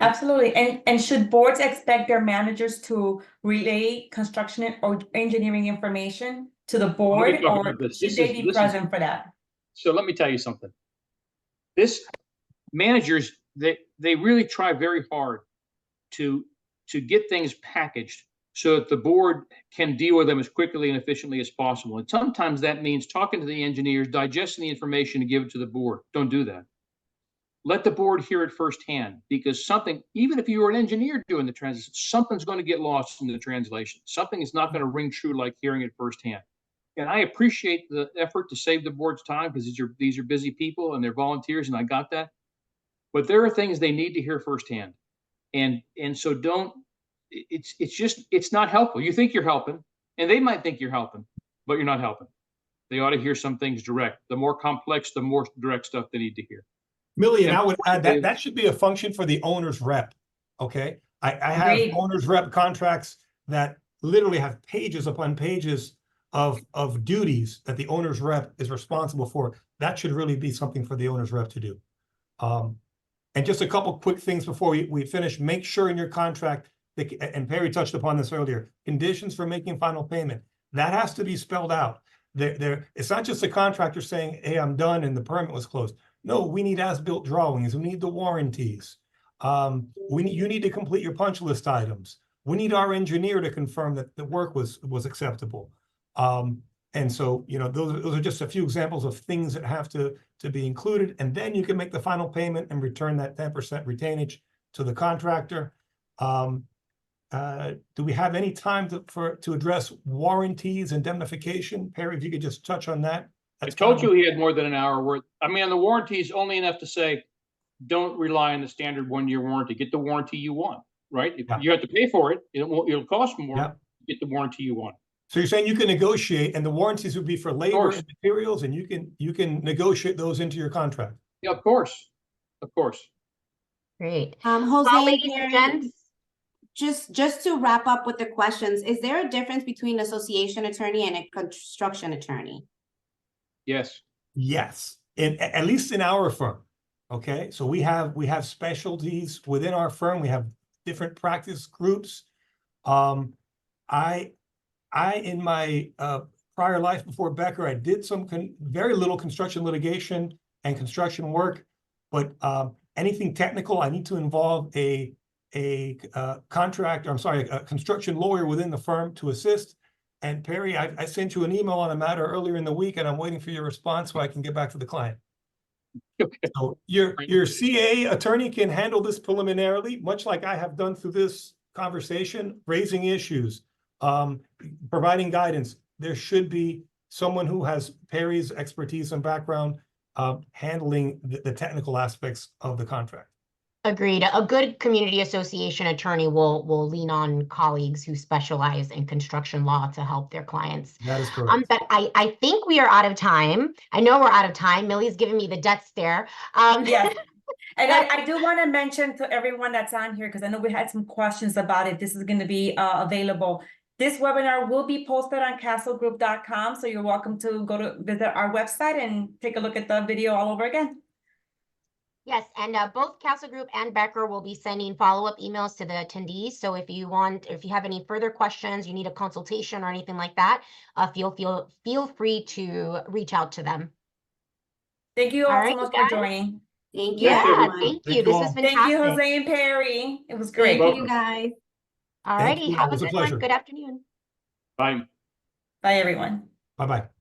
Absolutely. And should boards expect their managers to relay construction or engineering information to the board, talk or about this. should they be present for that? So let me tell you something. This managers, they really try very hard to get things packaged so that the board can deal with them as quickly and efficiently as possible. And sometimes that means talking to the engineers, digesting the information, and give it to the board. Don't do that. Let the board hear it firsthand, because even if you were an engineer doing the translation, something's going to get lost in the translation. Something is not going to ring true like hearing it firsthand. And I appreciate the effort to save the board's time, because these are busy people and they're volunteers, and I got that. But there are things they need to hear firsthand. And so it's not helpful. You think you're helping, and they might think you're helping, but you're not helping. They ought to hear some things direct. The more complex, the more direct stuff they need to hear. Millie, and I would add that should be a function for the owner's rep, okay? I have Agreed. owner's rep contracts that literally have pages upon pages of duties that the owner's rep is responsible for. That should really be something for the owner's rep to do. And just a couple quick things before we finish. Make sure in your contract, and Perry touched upon this earlier, conditions for making final payment. That has to be spelled out. It's not just the contractor saying, hey, I'm done and the permit was closed. No, we need as-built drawings. We need the warranties. You need to complete your punch list items. We need our engineer to confirm that the work was acceptable. And so, those are just a few examples of things that have to be included. And then you can make the final payment and return that 10% retainage to the contractor. Do we have any time to address warranties, indemnification? Perry, if you could just touch on that. I That's told kind of you he had more than an hour worth. I mean, the warranty is only enough to say, don't rely on the standard 1-year warranty. Get the warranty you want, right? If Yeah. you have to pay for it, it'll cost more. Yeah. Get the warranty you want. So you're saying you can negotiate, and the warranties would be for labor course. and materials, and you can negotiate those into your contract. Yeah, of course. Of course. Great. Jose, Well, and ladies and Perry, gents, just to wrap up with the questions, is there a difference between an association attorney and a construction attorney? Yes. Yes, at least in our firm. Okay, so we have specialties within our firm. We have different practice groups. I in my prior life before Becker, I did some very little construction litigation and construction work, but anything technical, I need to involve a construction lawyer within the firm to assist. And Perry, I sent you an email on a matter earlier in the week, and I'm waiting for your response so I can get back to the client. Okay. So your CA attorney can handle this preliminarily, much like I have done through this conversation, raising issues, providing guidance. There should be someone who has Perry's expertise and background handling the technical aspects of the contract. agreed. A good community association attorney will lean on colleagues who specialize in construction law to help their clients. That is correct. But I think we are out of time. I know we're out of time. Millie's giving me the death stare. Yes. And I do want to mention to everyone that's on here, because I know we had some questions about it. This is going to be available. This webinar will be posted on castlegroup.com. So you're welcome to go to visit our website and take a look at the video all over again. Yes, and both Castle Group and Becker will be sending follow-up emails to the attendees. So if you have any further questions, you need a consultation or anything like that, feel free to reach out to them. Thank you all All right, so much guys. for joining. Thank you, Yeah, everyone. thank Thank you. you This all. has been Thank you, fantastic. Jose and Perry. It was great. Thank you, guys. All Thank righty, you. have It was a a good one. pleasure. Good afternoon. Bye. Bye, everyone. Bye-bye.